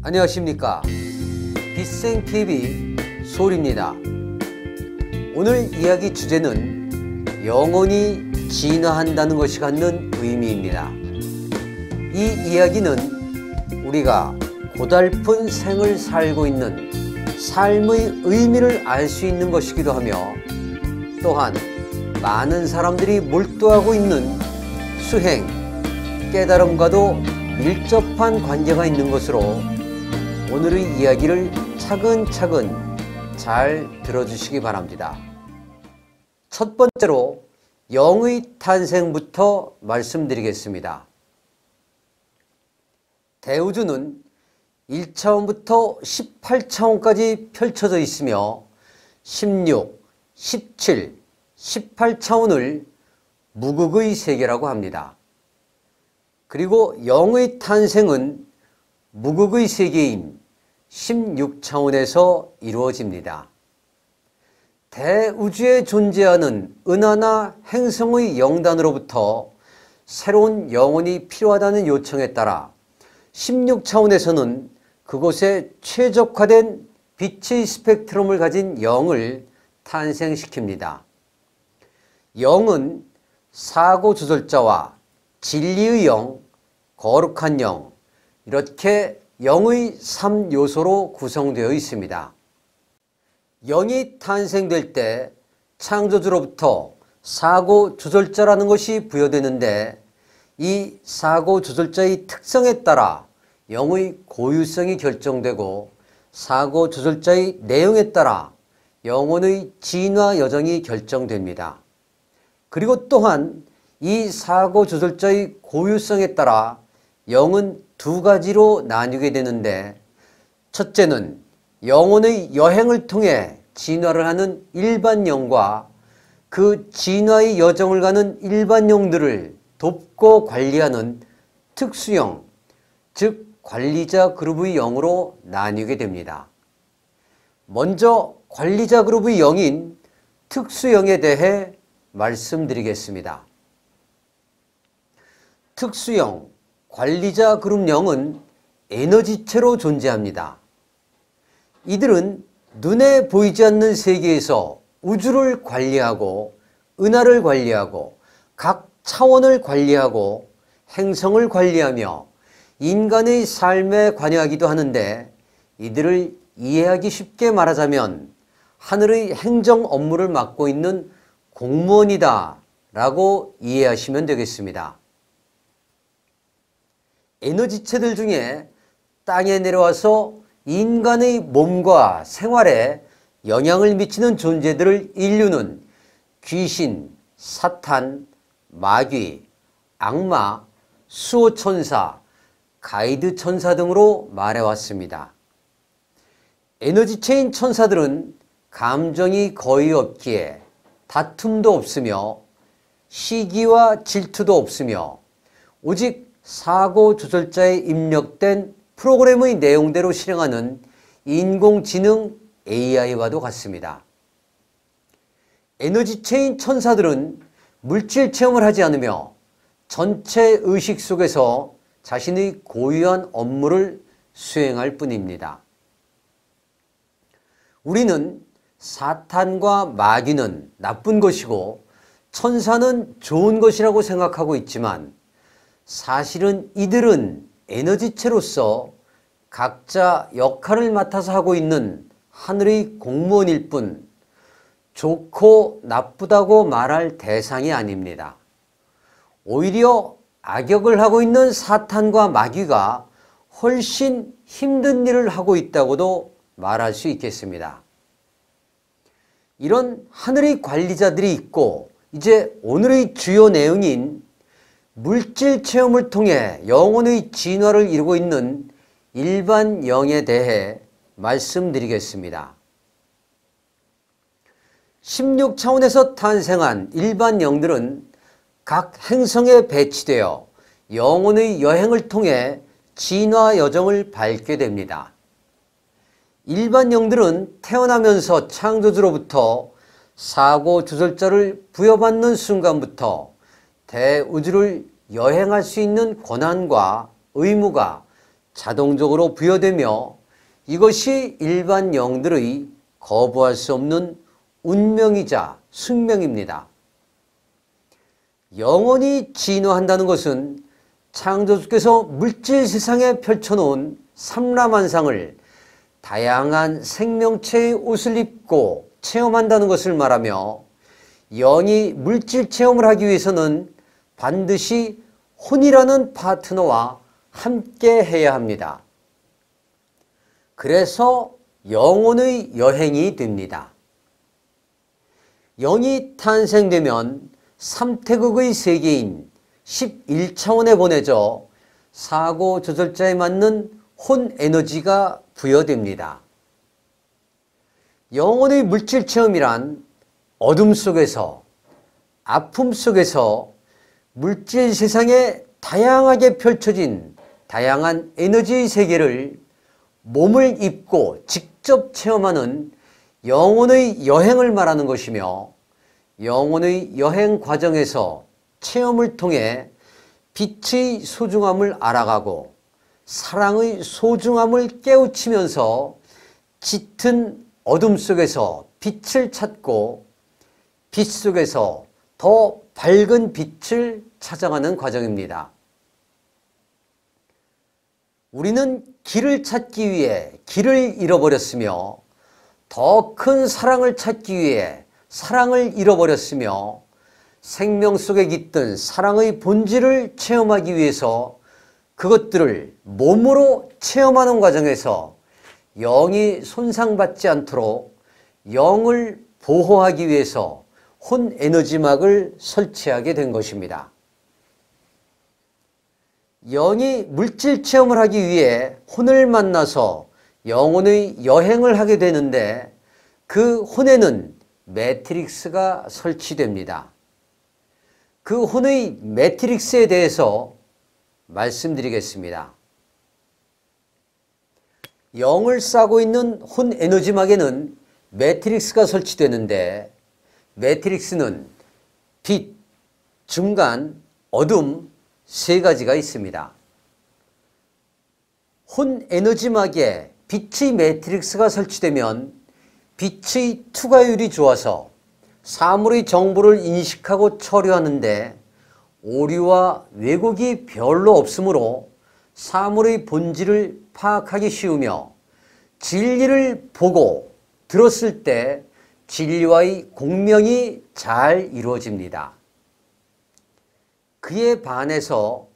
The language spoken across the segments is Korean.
안녕하십니까. 빗생TV 소울입니다. 오늘 이야기 주제는 영혼이 진화한다는 것이 갖는 의미입니다. 이 이야기는 우리가 고달픈 생을 살고 있는 삶의 의미를 알 수 있는 것이기도 하며, 또한 많은 사람들이 몰두하고 있는 수행, 깨달음과도 밀접한 관계가 있는 것으로 오늘의 이야기를 차근차근 잘 들어주시기 바랍니다. 첫 번째로 영의 탄생부터 말씀드리겠습니다. 대우주는 1차원부터 18차원까지 펼쳐져 있으며 16, 17, 18차원을 무극의 세계라고 합니다. 그리고 영의 탄생은 무극의 세계인 16차원에서 이루어집니다. 대우주에 존재하는 은하나 행성의 영단으로부터 새로운 영혼이 필요하다는 요청에 따라 16차원에서는 그곳에 최적화된 빛의 스펙트럼을 가진 영을 탄생시킵니다. 영은 사고조절자와 진리의 영, 거룩한 영, 이렇게 영의 3요소로 구성되어 있습니다. 영이 탄생될 때 창조주로부터 사고조절자라는 것이 부여되는데, 이 사고조절자의 특성에 따라 영의 고유성이 결정되고, 사고조절자의 내용에 따라 영혼의 진화 여정이 결정됩니다. 그리고 또한 이 사고조절자의 고유성에 따라 영은 두 가지로 나뉘게 되는데, 첫째는 영혼의 여행을 통해 진화를 하는 일반 영과 그 진화의 여정을 가는 일반 영들을 돕고 관리하는 특수영, 즉 관리자 그룹의 영으로 나뉘게 됩니다. 먼저 관리자 그룹의 영인 특수영에 대해 말씀드리겠습니다. 특수영, 관리자 그룹 영은 에너지체로 존재합니다. 이들은 눈에 보이지 않는 세계에서 우주를 관리하고, 은하를 관리하고, 각 차원을 관리하고, 행성을 관리하며 인간의 삶에 관여하기도 하는데, 이들을 이해하기 쉽게 말하자면 하늘의 행정 업무를 맡고 있는 공무원이다 라고 이해하시면 되겠습니다. 에너지체들 중에 땅에 내려와서 인간의 몸과 생활에 영향을 미치는 존재들을 인류는 귀신, 사탄, 마귀, 악마, 수호천사, 가이드 천사 등으로 말해왔습니다. 에너지체인 천사들은 감정이 거의 없기에 다툼도 없으며 시기와 질투도 없으며 오직 사고조절자에 입력된 프로그램의 내용대로 실행하는 인공지능 AI와도 같습니다. 에너지체인 천사들은 물질 체험을 하지 않으며 전체 의식 속에서 자신의 고유한 업무를 수행할 뿐입니다. 우리는 사탄과 마귀는 나쁜 것이고 천사는 좋은 것이라고 생각하고 있지만, 사실은 이들은 에너지체로서 각자 역할을 맡아서 하고 있는 하늘의 공무원일 뿐, 좋고 나쁘다고 말할 대상이 아닙니다. 오히려 악역을 하고 있는 사탄과 마귀가 훨씬 힘든 일을 하고 있다고도 말할 수 있겠습니다. 이런 하늘의 관리자들이 있고, 이제 오늘의 주요 내용인 물질 체험을 통해 영혼의 진화를 이루고 있는 일반 영에 대해 말씀드리겠습니다. 16차원에서 탄생한 일반 영들은 각 행성에 배치되어 영혼의 여행을 통해 진화 여정을 밟게 됩니다. 일반 영들은 태어나면서 창조주로부터 사고조절자를 부여받는 순간부터 대우주를 여행할 수 있는 권한과 의무가 자동적으로 부여되며 이것이 일반 영들의 거부할 수 없는 운명이자 숙명입니다. 영원히 진화한다는 것은 창조주께서 물질 세상에 펼쳐놓은 삼라만상을 다양한 생명체의 옷을 입고 체험한다는 것을 말하며, 영이 물질 체험을 하기 위해서는 반드시 혼이라는 파트너와 함께 해야 합니다. 그래서 영혼의 여행이 됩니다. 영이 탄생되면 삼태극의 세계인 11차원에 보내져 사고 조절자에 맞는 혼 에너지가 부여됩니다. 영혼의 물질 체험이란 어둠 속에서, 아픔 속에서 물질 세상에 다양하게 펼쳐진 다양한 에너지의 세계를 몸을 입고 직접 체험하는 영혼의 여행을 말하는 것이며, 영혼의 여행 과정에서 체험을 통해 빛의 소중함을 알아가고 사랑의 소중함을 깨우치면서 짙은 어둠 속에서 빛을 찾고 빛 속에서 더 밝은 빛을 찾아가는 과정입니다. 우리는 길을 찾기 위해 길을 잃어버렸으며, 더 큰 사랑을 찾기 위해 사랑을 잃어버렸으며, 생명 속에 깃든 사랑의 본질을 체험하기 위해서 그것들을 몸으로 체험하는 과정에서 영이 손상받지 않도록 영을 보호하기 위해서 혼 에너지막을 설치하게 된 것입니다. 영이 물질 체험을 하기 위해 혼을 만나서 영혼의 여행을 하게 되는데, 그 혼에는 매트릭스가 설치됩니다. 그 혼의 매트릭스에 대해서 말씀드리겠습니다. 영을 싸고 있는 혼 에너지막에는 매트릭스가 설치되는데, 매트릭스는 빛, 중간, 어둠 세 가지가 있습니다. 혼 에너지막에 빛의 매트릭스가 설치되면 빛의 투과율이 좋아서 사물의 정보를 인식하고 처리하는데 오류와 왜곡이 별로 없으므로 사물의 본질을 파악하기 쉬우며, 진리를 보고 들었을 때 진리와의 공명이 잘 이루어집니다. 그에 반해서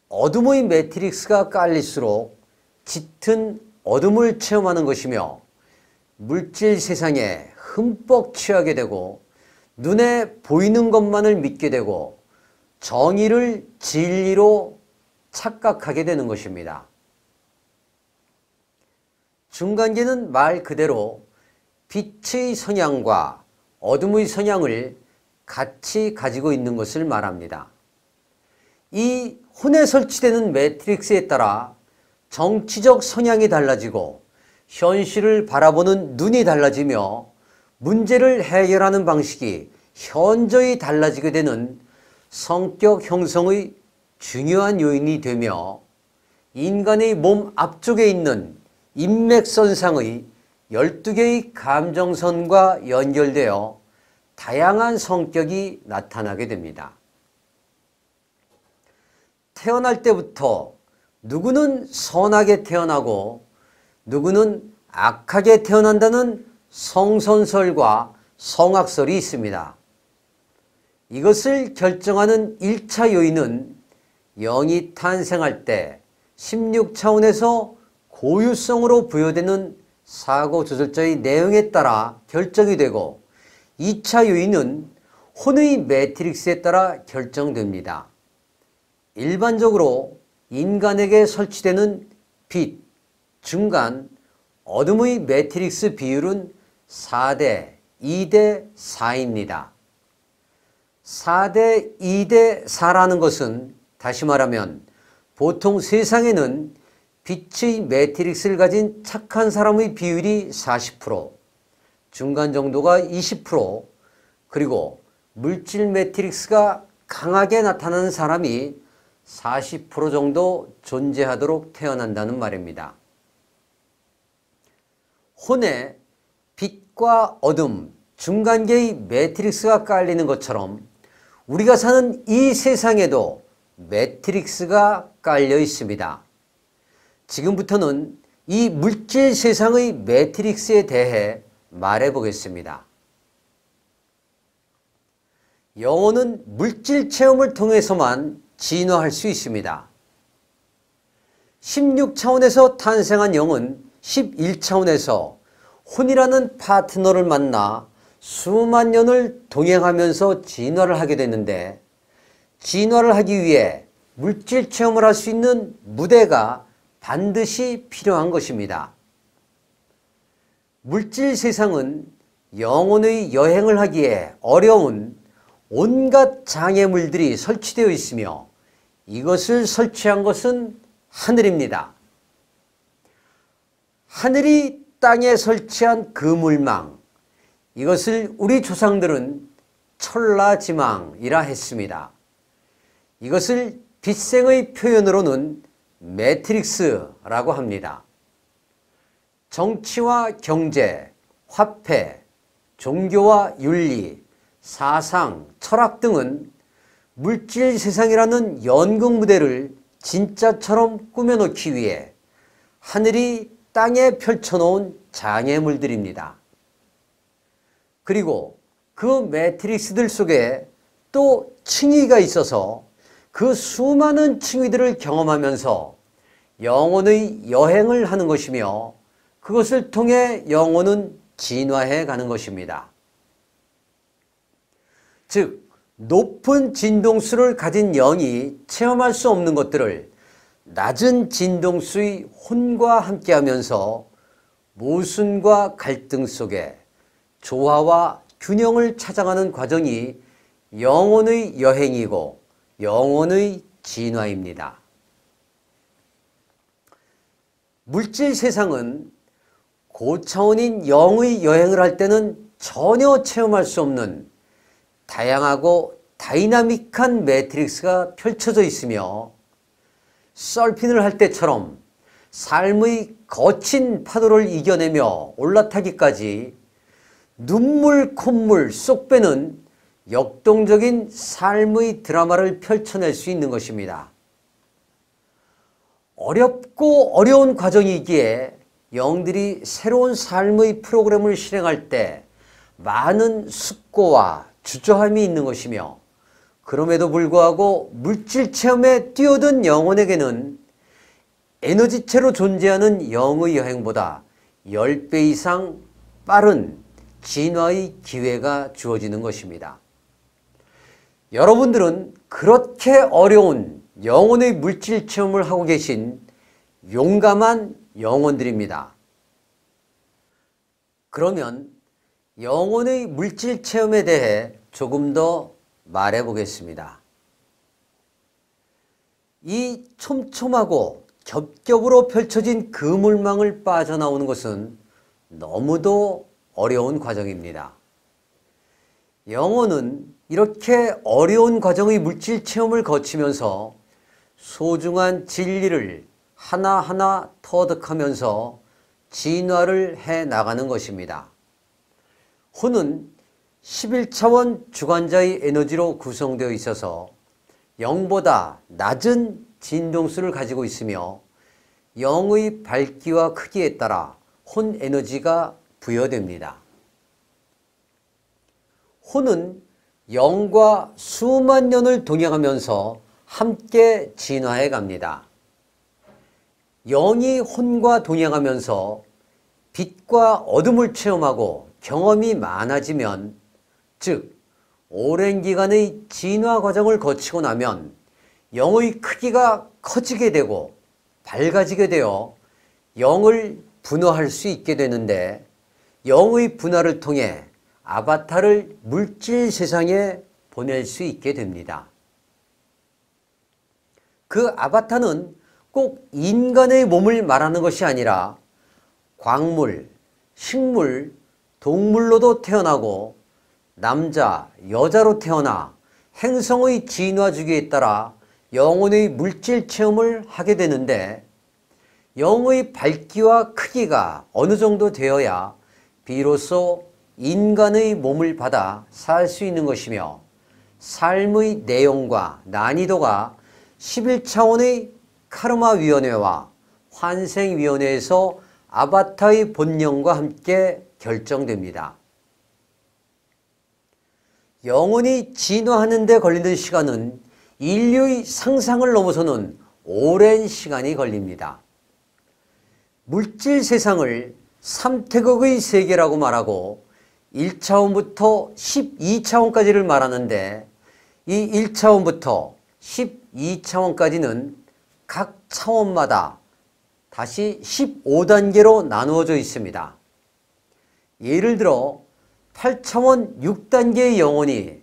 어둠의 매트릭스가 깔릴수록 짙은 어둠을 체험하는 것이며, 물질 세상에 흠뻑 취하게 되고 눈에 보이는 것만을 믿게 되고 정의를 진리로 착각하게 되는 것입니다. 중간계는 말 그대로 빛의 성향과 어둠의 성향을 같이 가지고 있는 것을 말합니다. 이 혼에 설치되는 매트릭스에 따라 정치적 성향이 달라지고 현실을 바라보는 눈이 달라지며 문제를 해결하는 방식이 현저히 달라지게 되는 성격 형성의 중요한 요인이 되며, 인간의 몸 앞쪽에 있는 인맥선상의 12개의 감정선과 연결되어 다양한 성격이 나타나게 됩니다. 태어날 때부터 누구는 선하게 태어나고 누구는 악하게 태어난다는 성선설과 성악설이 있습니다. 이것을 결정하는 1차 요인은 영이 탄생할 때 16차원에서 고유성으로 부여되는 사고조절자의 내용에 따라 결정이 되고, 2차 요인은 혼의 매트릭스에 따라 결정됩니다. 일반적으로 인간에게 설치되는 빛, 중간, 어둠의 매트릭스 비율은 4대 2대 4입니다. 4대 2대 4라는 것은 다시 말하면 보통 세상에는 빛의 매트릭스를 가진 착한 사람의 비율이 40%, 중간 정도가 20%, 그리고 물질 매트릭스가 강하게 나타나는 사람이 40% 정도 존재하도록 태어난다는 말입니다. 혼에 빛과 어둠, 중간계의 매트릭스가 깔리는 것처럼 우리가 사는 이 세상에도 매트릭스가 깔려 있습니다. 지금부터는 이 물질 세상의 매트릭스에 대해 말해 보겠습니다. 영혼은 물질 체험을 통해서만 진화할 수 있습니다. 16차원에서 탄생한 영은 11차원에서 혼이라는 파트너를 만나 수만 년을 동행하면서 진화를 하게 됐는데, 진화를 하기 위해 물질 체험을 할 수 있는 무대가 반드시 필요한 것입니다. 물질 세상은 영혼의 여행을 하기에 어려운 온갖 장애물들이 설치되어 있으며, 이것을 설치한 것은 하늘입니다. 하늘이 땅에 설치한 그물망, 이것을 우리 조상들은 천라지망이라 했습니다. 이것을 빛생의 표현으로는 매트릭스라고 합니다. 정치와 경제, 화폐, 종교와 윤리, 사상, 철학 등은 물질 세상이라는 연극 무대를 진짜처럼 꾸며놓기 위해 하늘이 땅에 펼쳐놓은 장애물들입니다. 그리고 그 매트릭스들 속에 또 층위가 있어서 그 수많은 층위들을 경험하면서 영혼의 여행을 하는 것이며, 그것을 통해 영혼은 진화해 가는 것입니다. 즉, 높은 진동수를 가진 영이 체험할 수 없는 것들을 낮은 진동수의 혼과 함께하면서 모순과 갈등 속에 조화와 균형을 찾아가는 과정이 영혼의 여행이고 영혼의 진화입니다. 물질 세상은 고차원인 영의 여행을 할 때는 전혀 체험할 수 없는 다양하고 다이나믹한 매트릭스가 펼쳐져 있으며, 서핑을 할 때처럼 삶의 거친 파도를 이겨내며 올라타기까지 눈물 콧물 쏙 빼는 역동적인 삶의 드라마를 펼쳐낼 수 있는 것입니다. 어렵고 어려운 과정이기에 영들이 새로운 삶의 프로그램을 실행할 때 많은 숙고와 주저함이 있는 것이며, 그럼에도 불구하고 물질 체험에 뛰어든 영혼에게는 에너지체로 존재하는 영의 여행보다 10배 이상 빠른 진화의 기회가 주어지는 것입니다. 여러분들은 그렇게 어려운 영혼의 물질 체험을 하고 계신 용감한 영혼들입니다. 그러면 영혼의 물질 체험에 대해 조금 더 말해 보겠습니다. 이 촘촘하고 겹겹으로 펼쳐진 그물망을 빠져나오는 것은 너무도 어려운 과정입니다. 영혼은 이렇게 어려운 과정의 물질 체험을 거치면서 소중한 진리를 하나하나 터득하면서 진화를 해 나가는 것입니다. 혼은 11차원 주관자의 에너지로 구성되어 있어서 영보다 낮은 진동수를 가지고 있으며, 영의 밝기와 크기에 따라 혼 에너지가 부여됩니다. 혼은 영과 수만 년을 동행하면서 함께 진화해 갑니다. 영이 혼과 동행하면서 빛과 어둠을 체험하고 경험이 많아지면, 즉 오랜 기간의 진화 과정을 거치고 나면 영의 크기가 커지게 되고 밝아지게 되어 영을 분화할 수 있게 되는데, 영의 분화를 통해 아바타를 물질 세상에 보낼 수 있게 됩니다. 그 아바타는 꼭 인간의 몸을 말하는 것이 아니라 광물, 식물, 동물로도 태어나고 남자, 여자로 태어나 행성의 진화 주기에 따라 영혼의 물질 체험을 하게 되는데, 영의 밝기와 크기가 어느 정도 되어야 비로소 인간의 몸을 받아 살 수 있는 것이며, 삶의 내용과 난이도가 11차원의 카르마위원회와 환생위원회에서 아바타의 본령과 함께 결정됩니다. 영혼이 진화하는 데 걸리는 시간은 인류의 상상을 넘어서는 오랜 시간이 걸립니다. 물질 세상을 3태극의 세계라고 말하고 1차원부터 12차원까지를 말하는데, 이 1차원부터 12차원까지는 각 차원마다 다시 15단계로 나누어져 있습니다. 예를 들어 8차원 6단계의 영혼이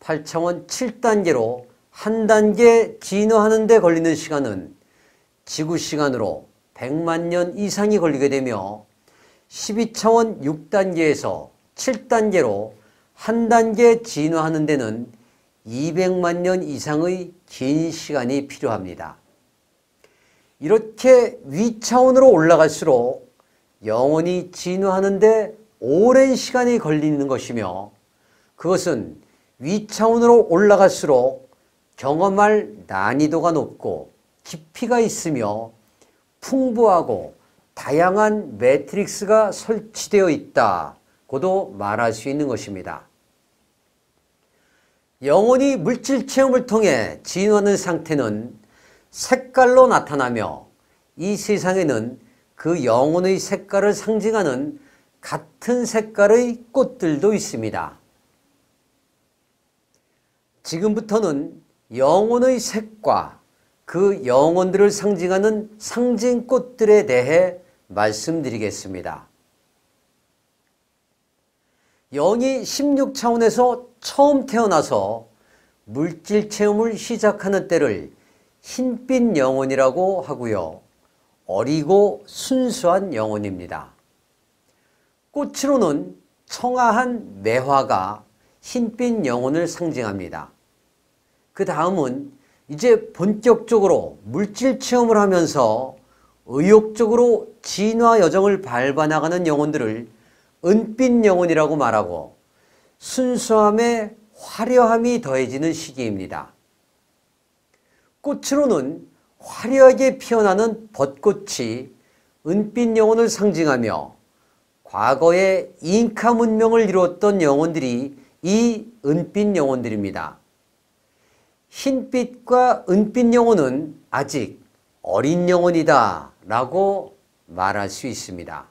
8차원 7단계로 한 단계 진화하는 데 걸리는 시간은 지구시간으로 100만 년 이상이 걸리게 되며, 12차원 6단계에서 7단계로 한 단계 진화하는 데는 200만 년 이상의 긴 시간이 필요합니다. 이렇게 위차원으로 올라갈수록 영혼이 진화하는 데 오랜 시간이 걸리는 것이며, 그것은 위차원으로 올라갈수록 경험할 난이도가 높고 깊이가 있으며 풍부하고 다양한 매트릭스가 설치되어 있다고도 말할 수 있는 것입니다. 영혼이 물질 체험을 통해 진화하는 상태는 색깔로 나타나며, 이 세상에는 그 영혼의 색깔을 상징하는 같은 색깔의 꽃들도 있습니다. 지금부터는 영혼의 색과 그 영혼들을 상징하는 상징꽃들에 대해 말씀드리겠습니다. 영이 16차원에서 처음 태어나서 물질 체험을 시작하는 때를 흰빛 영혼이라고 하고요. 어리고 순수한 영혼입니다. 꽃으로는 청아한 매화가 흰빛 영혼을 상징합니다. 그 다음은 이제 본격적으로 물질 체험을 하면서 의욕적으로 진화 여정을 밟아나가는 영혼들을 은빛 영혼이라고 말하고, 순수함에 화려함이 더해지는 시기입니다. 꽃으로는 화려하게 피어나는 벚꽃이 은빛 영혼을 상징하며, 과거에 잉카 문명을 이루었던 영혼들이 이 은빛 영혼들입니다. 흰빛과 은빛 영혼은 아직 어린 영혼이다 라고 말할 수 있습니다.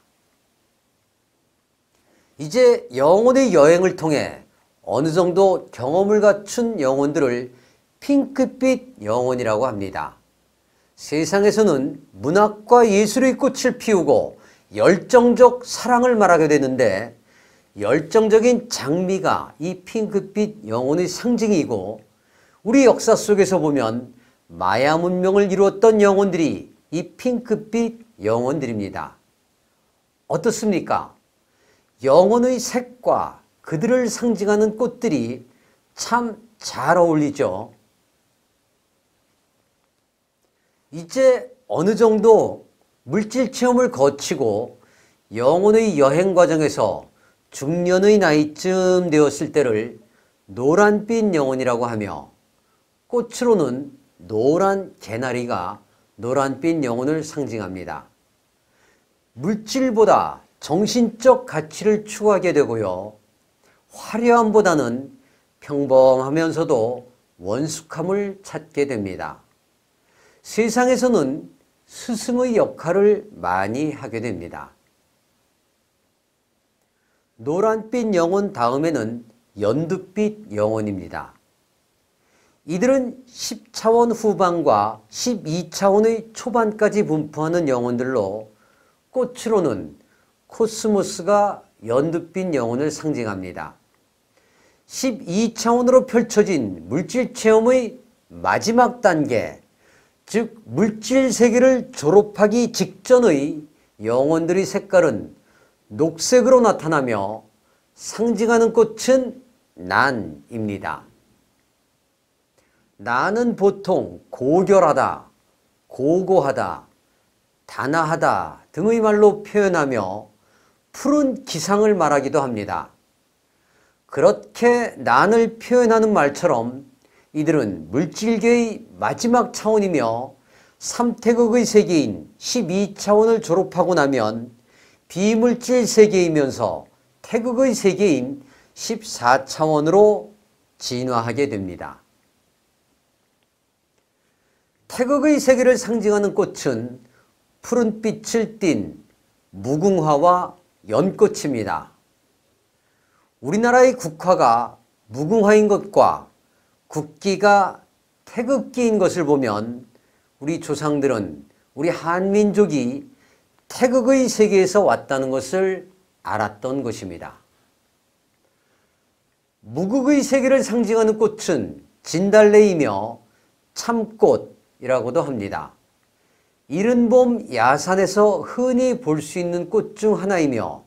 이제 영혼의 여행을 통해 어느 정도 경험을 갖춘 영혼들을 핑크빛 영혼이라고 합니다. 세상에서는 문학과 예술의 꽃을 피우고 열정적 사랑을 말하게 되는데, 열정적인 장미가 이 핑크빛 영혼의 상징이고, 우리 역사 속에서 보면 마야 문명을 이루었던 영혼들이 이 핑크빛 영혼들입니다. 어떻습니까? 영혼의 색과 그들을 상징하는 꽃들이 참 잘 어울리죠. 이제 어느 정도 물질 체험을 거치고 영혼의 여행 과정에서 중년의 나이쯤 되었을 때를 노란빛 영혼이라고 하며, 꽃으로는 노란 개나리가 노란빛 영혼을 상징합니다. 물질보다 정신적 가치를 추구하게 되고요. 화려함보다는 평범하면서도 원숙함을 찾게 됩니다. 세상에서는 스승의 역할을 많이 하게 됩니다. 노란빛 영혼 다음에는 연두빛 영혼입니다. 이들은 10차원 후반과 12차원의 초반까지 분포하는 영혼들로, 꽃으로는 코스모스가 연두빛 영혼을 상징합니다. 12차원으로 펼쳐진 물질 체험의 마지막 단계, 즉 물질 세계를 졸업하기 직전의 영혼들의 색깔은 녹색으로 나타나며, 상징하는 꽃은 난입니다. 나는 보통 고결하다, 고고하다, 단아하다 등의 말로 표현하며 푸른 기상을 말하기도 합니다. 그렇게 난을 표현하는 말처럼 이들은 물질계의 마지막 차원이며 3태극의 세계인 12차원을 졸업하고 나면 비물질 세계이면서 태극의 세계인 14차원으로 진화하게 됩니다. 태극의 세계를 상징하는 꽃은 푸른빛을 띤 무궁화와 연꽃입니다. 우리나라의 국화가 무궁화인 것과 국기가 태극기인 것을 보면 우리 조상들은 우리 한민족이 태극의 세계에서 왔다는 것을 알았던 것입니다. 무극의 세계를 상징하는 꽃은 진달래이며 참꽃이라고도 합니다. 이른 봄 야산에서 흔히 볼 수 있는 꽃 중 하나이며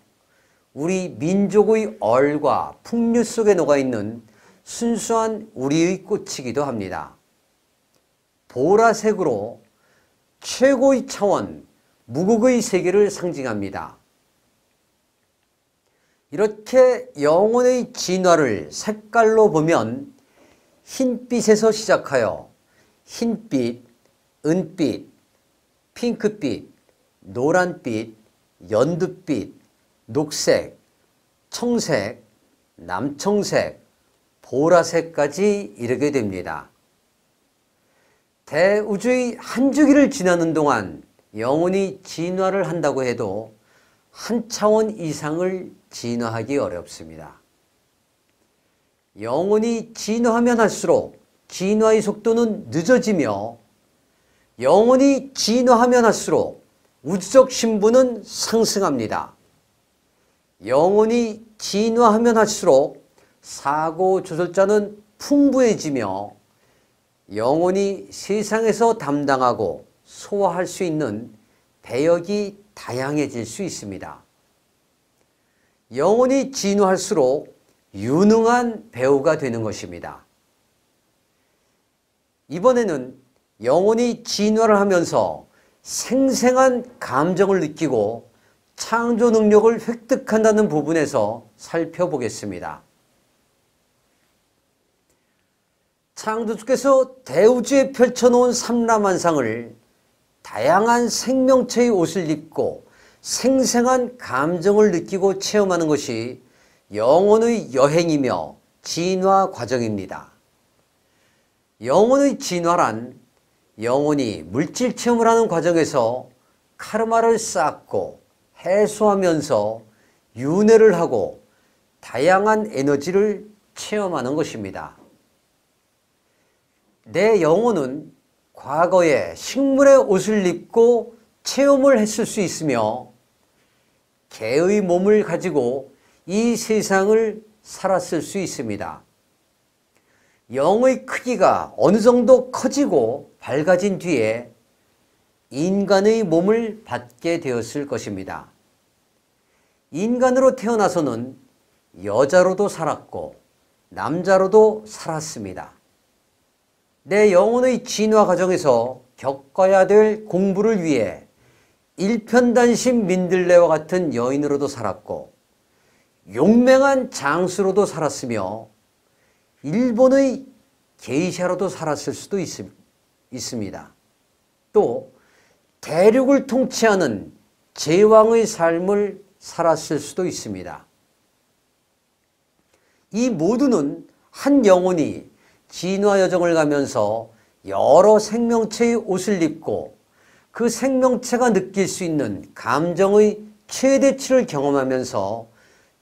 우리 민족의 얼과 풍류 속에 녹아있는 순수한 우리의 꽃이기도 합니다. 보라색으로 최고의 차원, 무극의 세계를 상징합니다. 이렇게 영혼의 진화를 색깔로 보면 흰빛에서 시작하여 흰빛, 은빛, 핑크빛, 노란빛, 연두빛, 녹색, 청색, 남청색, 보라색까지 이르게 됩니다. 대우주의 한 주기를 지나는 동안 영혼이 진화를 한다고 해도 한 차원 이상을 진화하기 어렵습니다. 영혼이 진화하면 할수록 진화의 속도는 늦어지며 영혼이 진화하면 할수록 우주적 신분은 상승합니다. 영혼이 진화하면 할수록 사고 조절자는 풍부해지며 영혼이 세상에서 담당하고 소화할 수 있는 배역이 다양해질 수 있습니다. 영혼이 진화할수록 유능한 배우가 되는 것입니다. 이번에는 영혼이 진화를 하면서 생생한 감정을 느끼고 창조 능력을 획득한다는 부분에서 살펴보겠습니다. 창조주께서 대우주에 펼쳐놓은 삼라만상을 다양한 생명체의 옷을 입고 생생한 감정을 느끼고 체험하는 것이 영혼의 여행이며 진화 과정입니다. 영혼의 진화란 영혼이 물질 체험을 하는 과정에서 카르마를 쌓고 해소하면서 윤회를 하고 다양한 에너지를 체험하는 것입니다. 내 영혼은 과거에 식물의 옷을 입고 체험을 했을 수 있으며 개의 몸을 가지고 이 세상을 살았을 수 있습니다. 영의 크기가 어느 정도 커지고 밝아진 뒤에 인간의 몸을 받게 되었을 것입니다. 인간으로 태어나서는 여자로도 살았고 남자로도 살았습니다. 내 영혼의 진화 과정에서 겪어야 될 공부를 위해 일편단심 민들레와 같은 여인으로도 살았고 용맹한 장수로도 살았으며 일본의 게이샤로도 살았을 수도 있습니다. 또 대륙을 통치하는 제왕의 삶을 살았을 수도 있습니다. 이 모두는 한 영혼이 진화 여정을 가면서 여러 생명체의 옷을 입고 그 생명체가 느낄 수 있는 감정의 최대치를 경험하면서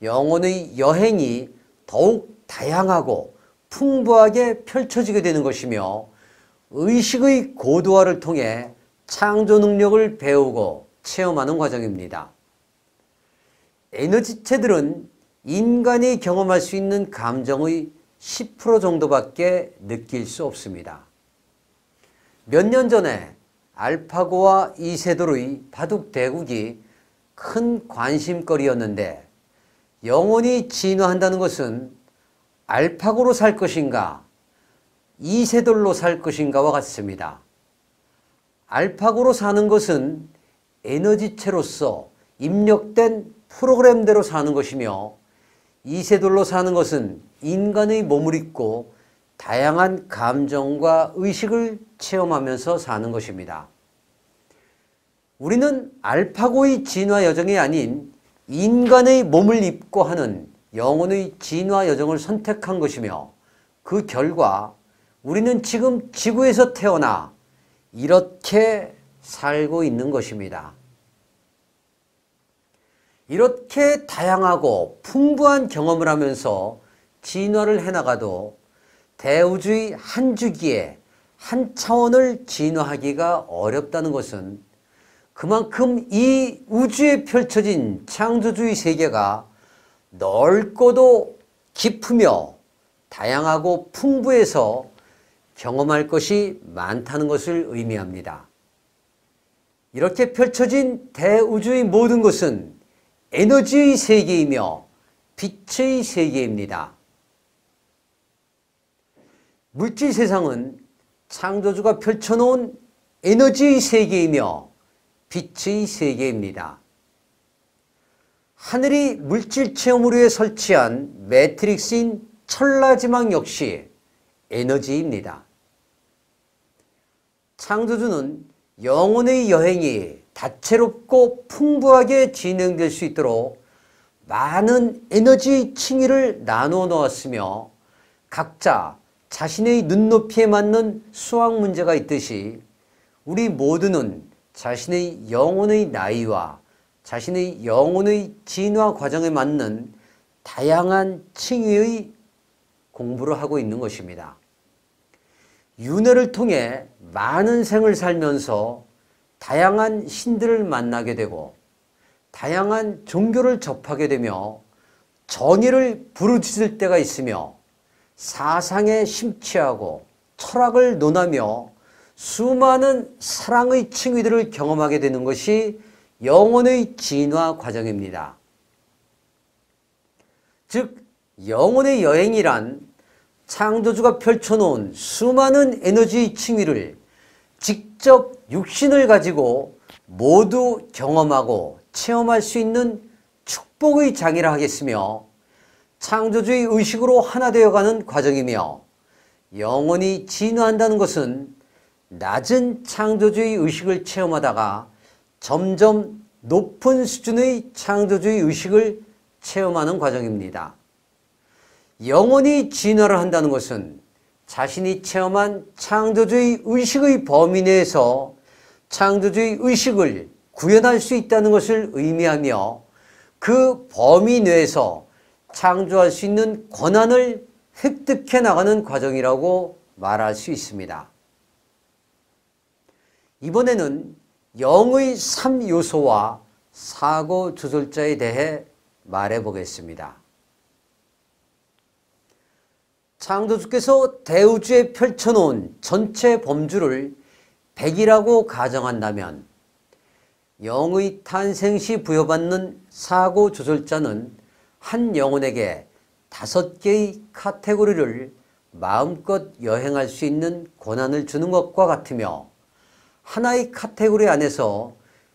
영혼의 여행이 더욱 다양하고 풍부하게 펼쳐지게 되는 것이며 의식의 고도화를 통해 창조 능력을 배우고 체험하는 과정입니다. 에너지체들은 인간이 경험할 수 있는 감정의 10% 정도밖에 느낄 수 없습니다. 몇 년 전에 알파고와 이세돌의 바둑대국이 큰 관심거리였는데 영혼이 진화한다는 것은 알파고로 살 것인가 이세돌로 살 것인가와 같습니다. 알파고로 사는 것은 에너지체로서 입력된 프로그램대로 사는 것이며, 이세돌로 사는 것은 인간의 몸을 입고 다양한 감정과 의식을 체험하면서 사는 것입니다. 우리는 알파고의 진화 여정이 아닌 인간의 몸을 입고 하는 영혼의 진화 여정을 선택한 것이며, 그 결과 우리는 지금 지구에서 태어나 이렇게 살고 있는 것입니다. 이렇게 다양하고 풍부한 경험을 하면서 진화를 해나가도 대우주의 한 주기에 한 차원을 진화하기가 어렵다는 것은 그만큼 이 우주에 펼쳐진 창조주의 세계가 넓고도 깊으며 다양하고 풍부해서 경험할 것이 많다는 것을 의미합니다. 이렇게 펼쳐진 대우주의 모든 것은 에너지의 세계이며 빛의 세계입니다. 물질 세상은 창조주가 펼쳐놓은 에너지의 세계이며 빛의 세계입니다. 하늘이 물질 체험을 위해 설치한 매트릭스인 천라지망 역시 에너지입니다. 창조주는 영혼의 여행이 다채롭고 풍부하게 진행될 수 있도록 많은 에너지의 층위를 나누어 놓았으며, 각자 자신의 눈높이에 맞는 수학 문제가 있듯이 우리 모두는 자신의 영혼의 나이와 자신의 영혼의 진화 과정에 맞는 다양한 층위의 공부를 하고 있는 것입니다. 윤회를 통해 많은 생을 살면서 다양한 신들을 만나게 되고 다양한 종교를 접하게 되며 정의를 부르짖을 때가 있으며 사상에 심취하고 철학을 논하며 수많은 사랑의 층위들을 경험하게 되는 것이 영혼의 진화 과정입니다. 즉 영혼의 여행이란 창조주가 펼쳐놓은 수많은 에너지의 층위를 직접 육신을 가지고 모두 경험하고 체험할 수 있는 축복의 장이라 하겠으며, 창조주의 의식으로 하나 되어가는 과정이며, 영혼이 진화한다는 것은 낮은 창조주의 의식을 체험하다가 점점 높은 수준의 창조주의 의식을 체험하는 과정입니다. 영혼이 진화를 한다는 것은 자신이 체험한 창조주의 의식의 범위 내에서 창조주의 의식을 구현할 수 있다는 것을 의미하며, 그 범위 내에서 창조할 수 있는 권한을 획득해 나가는 과정이라고 말할 수 있습니다. 이번에는 영의 3요소와 사고 조절자에 대해 말해 보겠습니다. 창조주께서 대우주에 펼쳐놓은 전체 범주를 100이라고 가정한다면, 영의 탄생 시 부여받는 사고 조절자는 한 영혼에게 5개의 카테고리를 마음껏 여행할 수 있는 권한을 주는 것과 같으며, 하나의 카테고리 안에서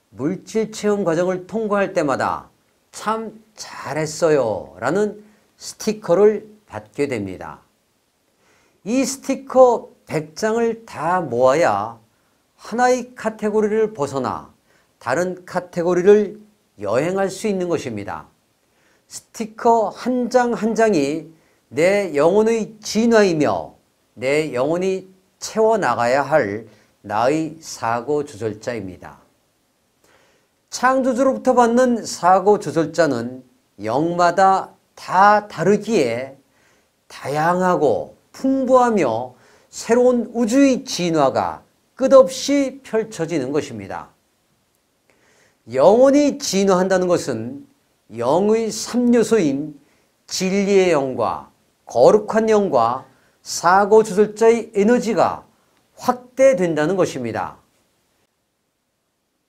물질 체험 과정을 통과할 때마다 참 잘했어요 라는 스티커를 받게 됩니다. 이 스티커 100장을 다 모아야 하나의 카테고리를 벗어나 다른 카테고리를 여행할 수 있는 것입니다. 스티커 한 장 한 장이 내 영혼의 진화이며 내 영혼이 채워나가야 할 나의 사고 조절자입니다. 창조주로부터 받는 사고 조절자는 영마다 다 다르기에 다양하고 풍부하며 새로운 우주의 진화가 끝없이 펼쳐지는 것입니다. 영혼이 진화한다는 것은 영의 3요소인 진리의 영과 거룩한 영과 사고 조절자의 에너지가 확대된다는 것입니다.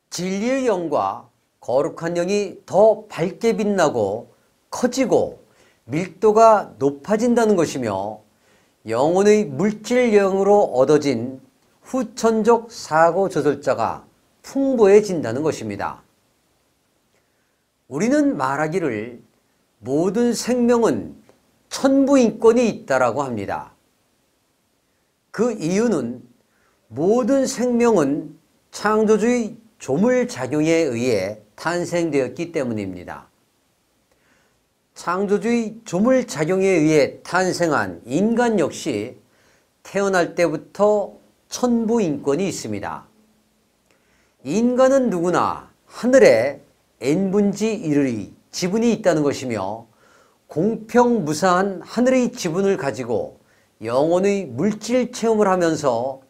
진리의 영과 거룩한 영이 더 밝게 빛나고 커지고 밀도가 높아진다는 것이며, 영혼의 물질 영으로 얻어진 후천적 사고 조절자가 풍부해진다는 것입니다. 우리는 말하기를 모든 생명은 천부인권이 있다라고 합니다. 그 이유는 모든 생명은 창조주의 조물작용에 의해 탄생되었기 때문입니다. 창조주의 조물작용에 의해 탄생한 인간 역시 태어날 때부터 천부인권이 있습니다. 인간은 누구나 하늘에 n분지 1의 지분이 있다는 것이며 공평무사한 하늘의 지분을 가지고 영혼의 물질 체험을 하면서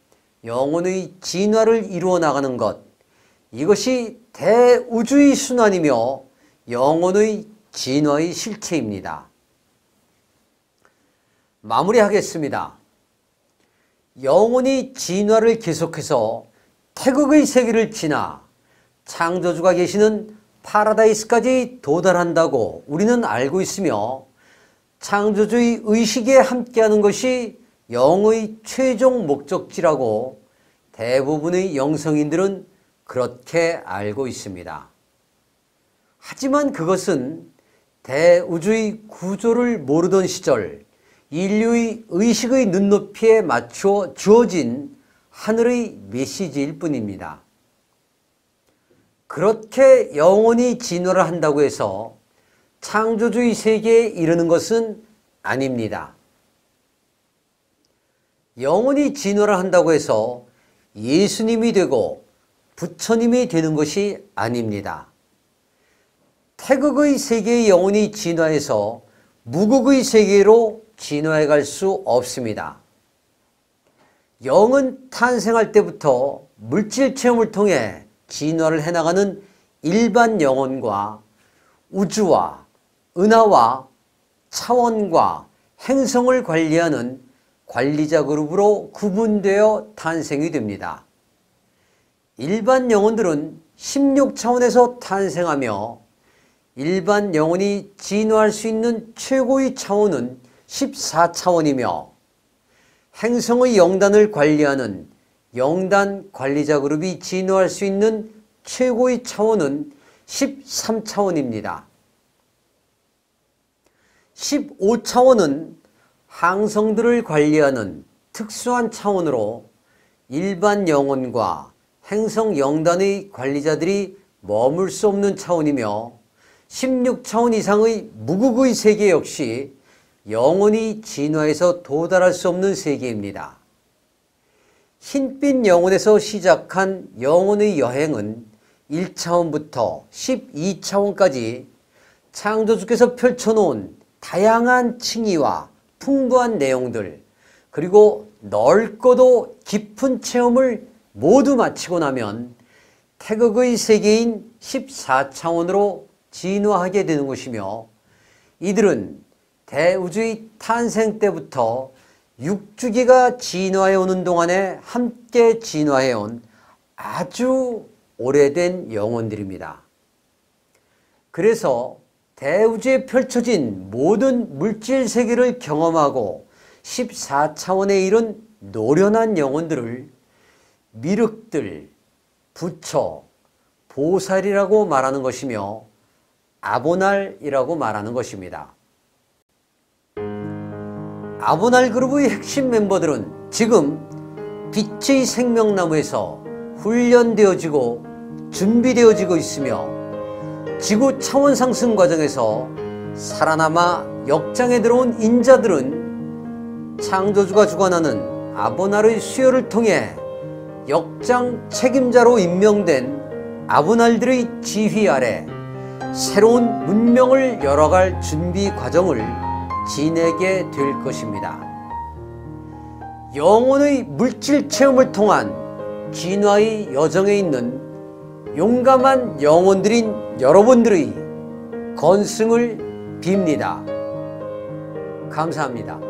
영혼의 진화를 이루어 나가는 것, 이것이 대우주의 순환이며 영혼의 진화의 실체입니다. 마무리하겠습니다. 영혼이 진화를 계속해서 태극의 세계를 지나 창조주가 계시는 파라다이스까지 도달한다고 우리는 알고 있으며 창조주의 의식에 함께하는 것이 영의 최종 목적지라고 대부분의 영성인들은 그렇게 알고 있습니다. 하지만 그것은 대우주의 구조를 모르던 시절 인류의 의식의 눈높이에 맞추어 주어진 하늘의 메시지일 뿐입니다. 그렇게 영혼이 진화를 한다고 해서 창조주의 세계에 이르는 것은 아닙니다. 영혼이 진화를 한다고 해서 예수님이 되고 부처님이 되는 것이 아닙니다. 태극의 세계의 영혼이 진화해서 무극의 세계로 진화해 갈 수 없습니다. 영은 탄생할 때부터 물질 체험을 통해 진화를 해나가는 일반 영혼과 우주와 은하와 차원과 행성을 관리하는 관리자 그룹으로 구분되어 탄생이 됩니다. 일반 영혼들은 16차원에서 탄생하며 일반 영혼이 진화할 수 있는 최고의 차원은 14차원이며 행성의 영단을 관리하는 영단 관리자 그룹이 진화할 수 있는 최고의 차원은 13차원입니다. 15차원은 항성들을 관리하는 특수한 차원으로 일반 영혼과 행성 영단의 관리자들이 머물 수 없는 차원이며 16차원 이상의 무극의 세계 역시 영혼이 진화해서 도달할 수 없는 세계입니다. 흰빛 영혼에서 시작한 영혼의 여행은 1차원부터 12차원까지 창조주께서 펼쳐놓은 다양한 층위와 풍부한 내용들, 그리고 넓고도 깊은 체험을 모두 마치고 나면 태극의 세계인 14차원으로 진화하게 되는 것이며, 이들은 대우주의 탄생 때부터 6주기가 진화해 오는 동안에 함께 진화해 온 아주 오래된 영혼들입니다. 그래서 대우주에 펼쳐진 모든 물질 세계를 경험하고 14차원에 이른 노련한 영혼들을 미륵들, 부처, 보살이라고 말하는 것이며 아보날이라고 말하는 것입니다. 아보날 그룹의 핵심 멤버들은 지금 빛의 생명나무에서 훈련되어지고 준비되어지고 있으며 지구 차원 상승 과정에서 살아남아 역장에 들어온 인자들은 창조주가 주관하는 아보날의 수요를 통해 역장 책임자로 임명된 아보날들의 지휘 아래 새로운 문명을 열어갈 준비 과정을 지내게 될 것입니다. 영혼의 물질 체험을 통한 진화의 여정에 있는 용감한 영혼들인 여러분들의 건승을 빕니다. 감사합니다.